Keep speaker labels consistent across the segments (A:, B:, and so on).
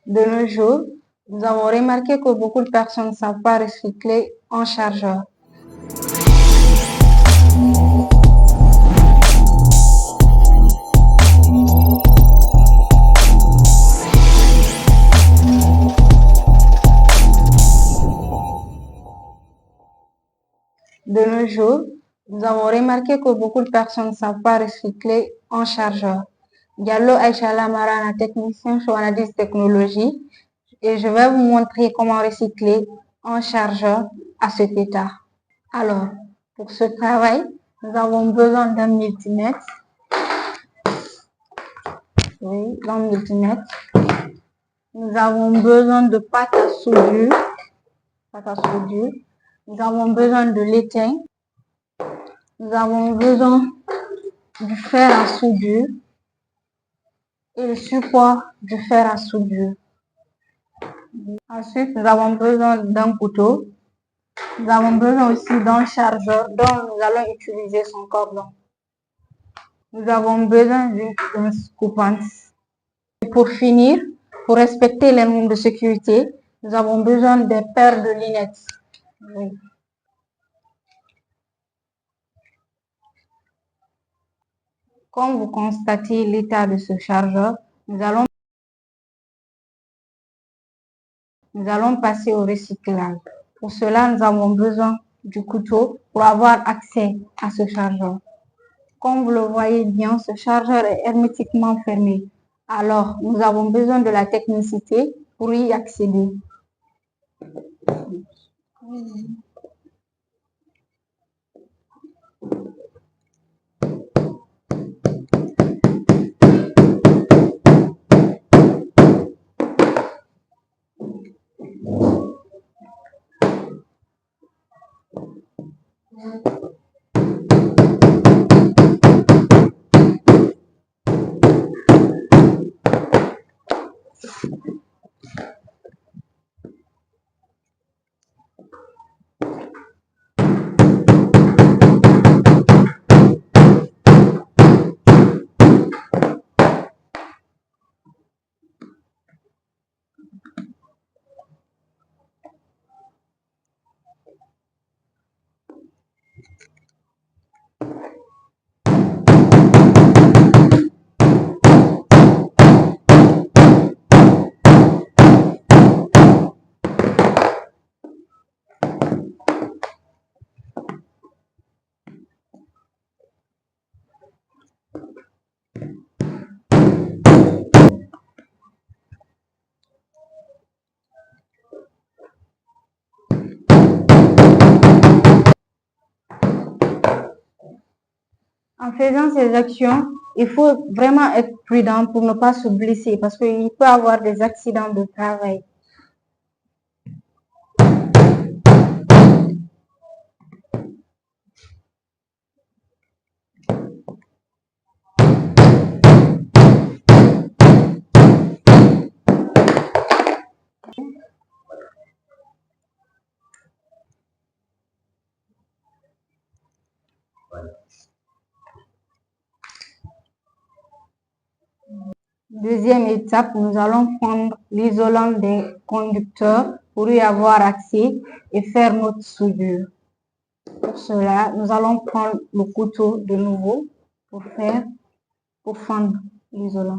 A: De nos jours, nous avons remarqué que beaucoup de personnes ne savent pas recycler un chargeur. De nos jours, nous avons remarqué que beaucoup de personnes ne savent pas recycler un chargeur. Diallo Aïcha Lamarana, technicien chez Analyse Technologie, et je vais vous montrer comment recycler un chargeur à cet état. Alors, pour ce travail, nous avons besoin d'un multimètre. Oui, d'un multimètre. Nous avons besoin de pâte à soudure. Nous avons besoin de l'étain. Nous avons besoin du fer à soudure et le support du fer à soudure. Ensuite, nous avons besoin d'un couteau. Nous avons besoin aussi d'un chargeur dont nous allons utiliser son cordon. Nous avons besoin d'une coupance. Et pour finir, pour respecter les normes de sécurité, nous avons besoin des paires de lunettes. Oui. Comme vous constatez l'état de ce chargeur, nous allons passer au recyclage. Pour cela, nous avons besoin du couteau pour avoir accès à ce chargeur. Comme vous le voyez bien, ce chargeur est hermétiquement fermé. Alors, nous avons besoin de la technicité pour y accéder. En faisant ces actions, il faut vraiment être prudent pour ne pas se blesser parce qu'il peut y avoir des accidents de travail. Deuxième étape, nous allons prendre l'isolant des conducteurs pour y avoir accès et faire notre soudure. Pour cela, nous allons prendre le couteau de nouveau pour fendre l'isolant.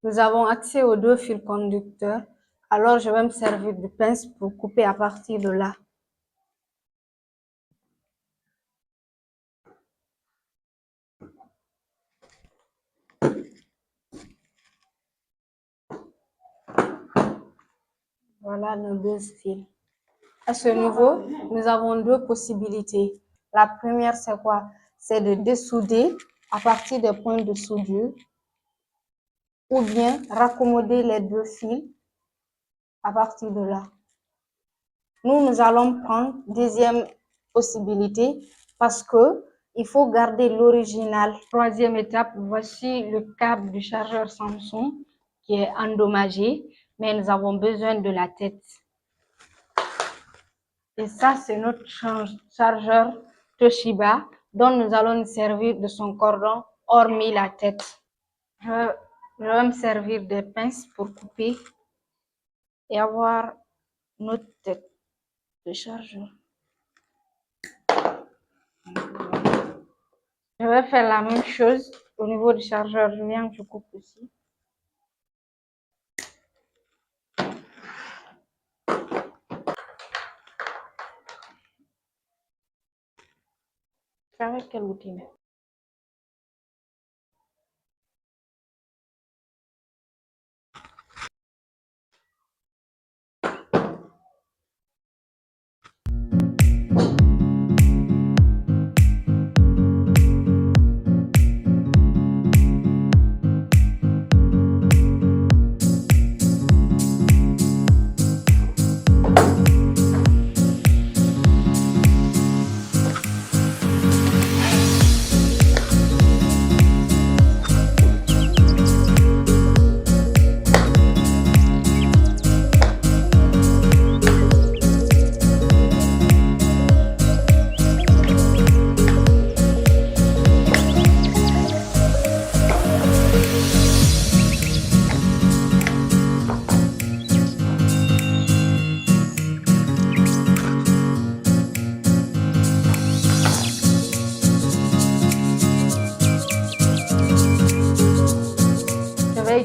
A: Nous avons accès aux deux fils conducteurs, alors je vais me servir de pince pour couper à partir de là. Voilà nos deux fils. À ce niveau, nous avons deux possibilités. La première, c'est quoi? C'est de dessouder à partir des points de soudure. ou bien raccommoder les deux fils à partir de là. Nous allons prendre deuxième possibilité parce que il faut garder l'original. Troisième étape, voici le câble du chargeur Samsung qui est endommagé, mais nous avons besoin de la tête. Et ça, c'est notre chargeur Toshiba dont nous allons nous servir de son cordon, hormis la tête. Je vais me servir des pinces pour couper et avoir notre tête de chargeur. Je vais faire la même chose au niveau du chargeur. Je coupe aussi. Avec quel outil?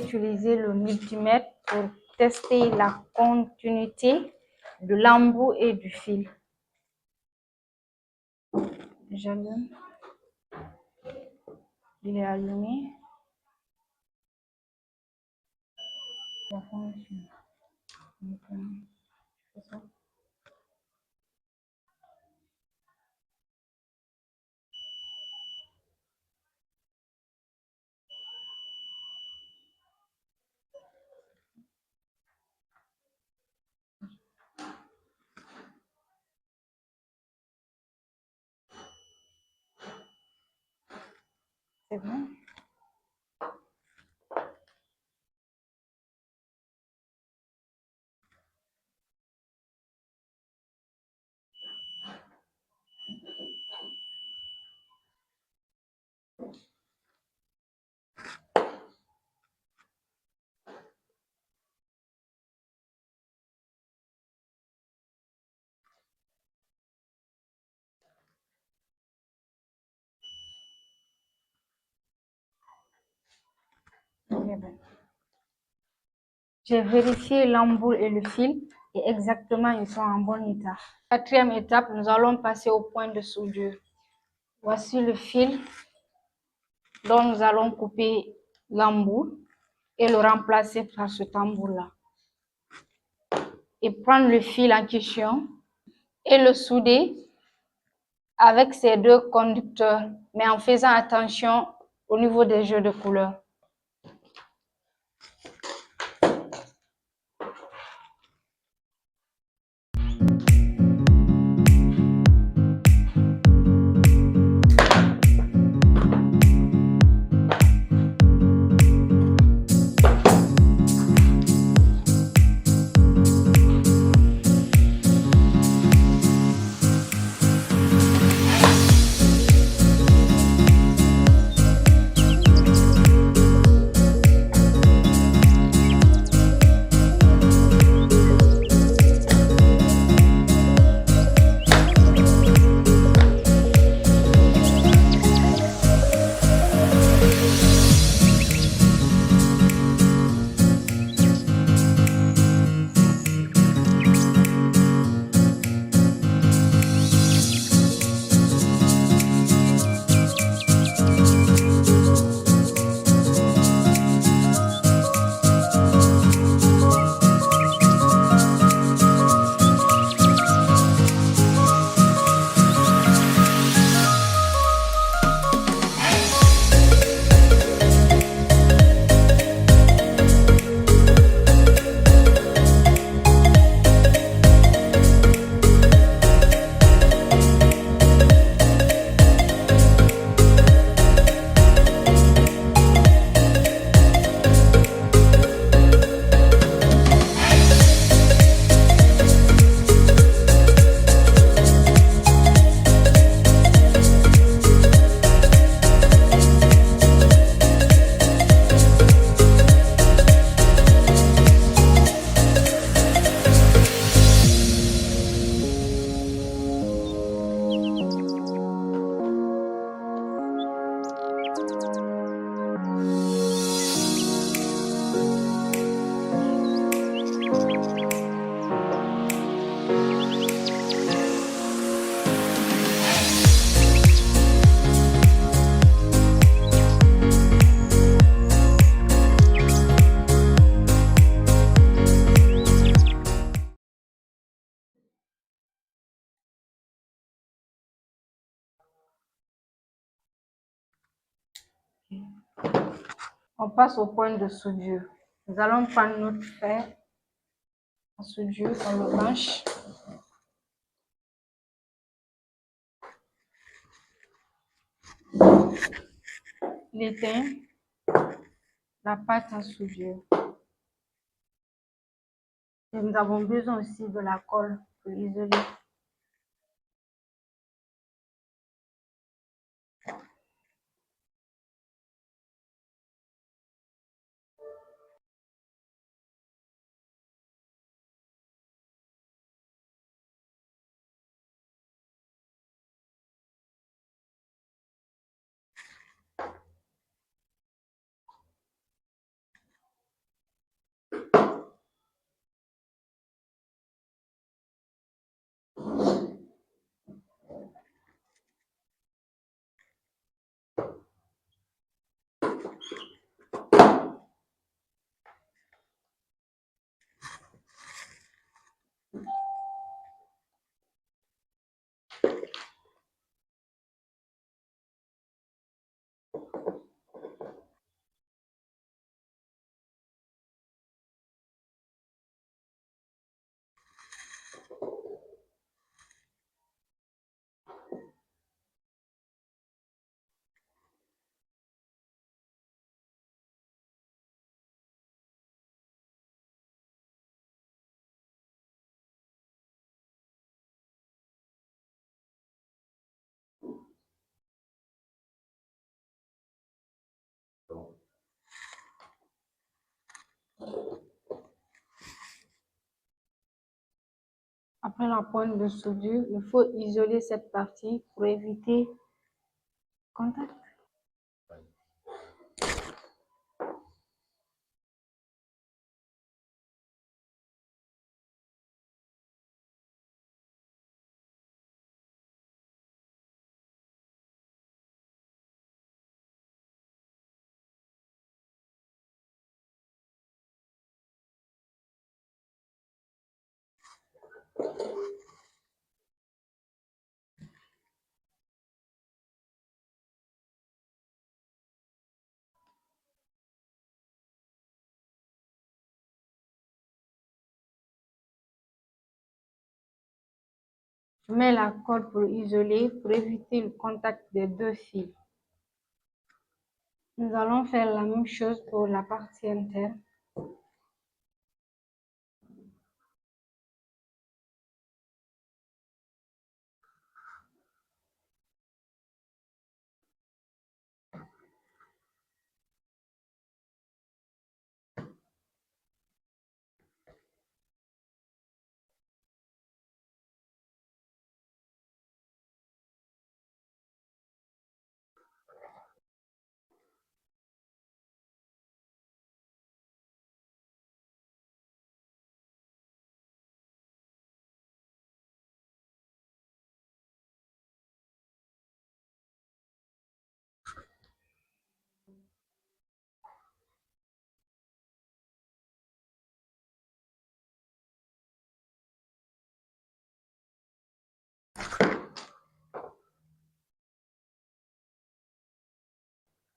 A: Utiliser le multimètre pour tester la continuité de l'embout et du fil. J'allume. Il est allumé. Ça fonctionne. C'est bon. J'ai vérifié l'embout et le fil et exactement ils sont en bon état. Quatrième étape, nous allons passer au point de soudure. Voici le fil dont nous allons couper l'embout et le remplacer par cet embout-là. Et prendre le fil en question et le souder avec ces deux conducteurs, mais en faisant attention au niveau des jeux de couleurs. On passe au point de soudure. Nous allons prendre notre fer à soudure, on le branche. L'étain, la pâte à soudure. Et nous avons besoin aussi de la colle pour isoler. Après la pointe de soudure, il faut isoler cette partie pour éviter contact. Je mets la colle pour isoler, pour éviter le contact des deux fils. Nous allons faire la même chose pour la partie interne.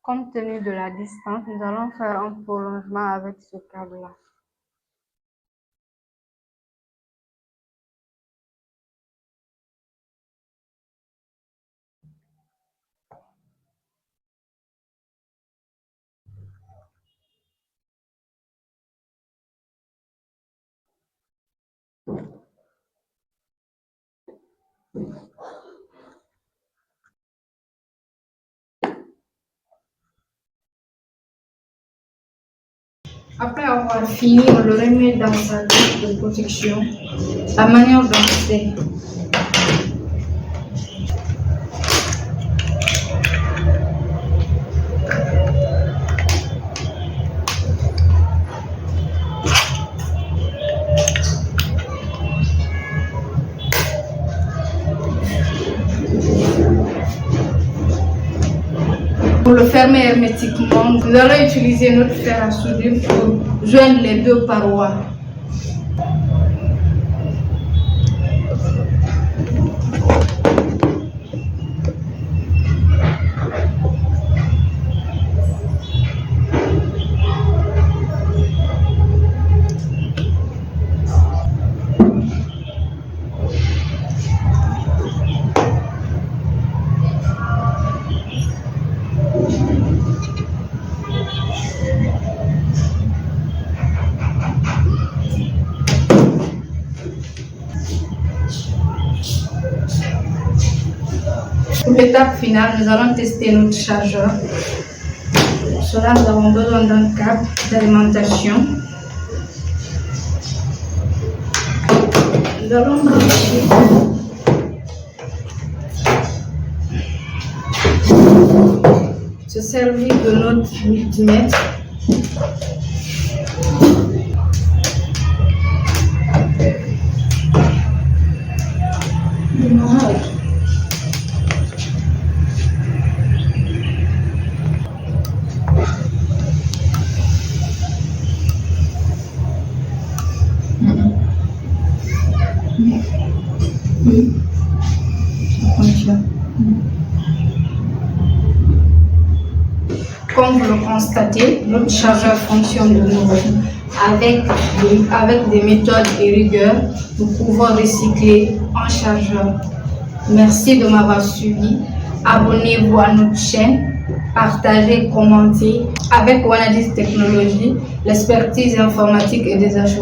A: Compte tenu de la distance, nous allons faire un prolongement avec ce câble-là. Après avoir fini, on le remet dans sa couche de protection, la manière dont c'est. Pour le fermer hermétiquement, nous allons utiliser notre fer à soudure pour joindre les deux parois. Pour l'étape finale, nous allons tester notre chargeur. Pour cela, nous avons besoin d'un câble d'alimentation. Nous allons brancher se servir de notre multimètre. Comme vous le constatez, notre chargeur fonctionne de nouveau. Avec des méthodes et rigueur, nous pouvons recycler un chargeur. Merci de m'avoir suivi. Abonnez-vous à notre chaîne, partagez, commentez. Avec Wanadis Technologies, l'expertise informatique et des achats.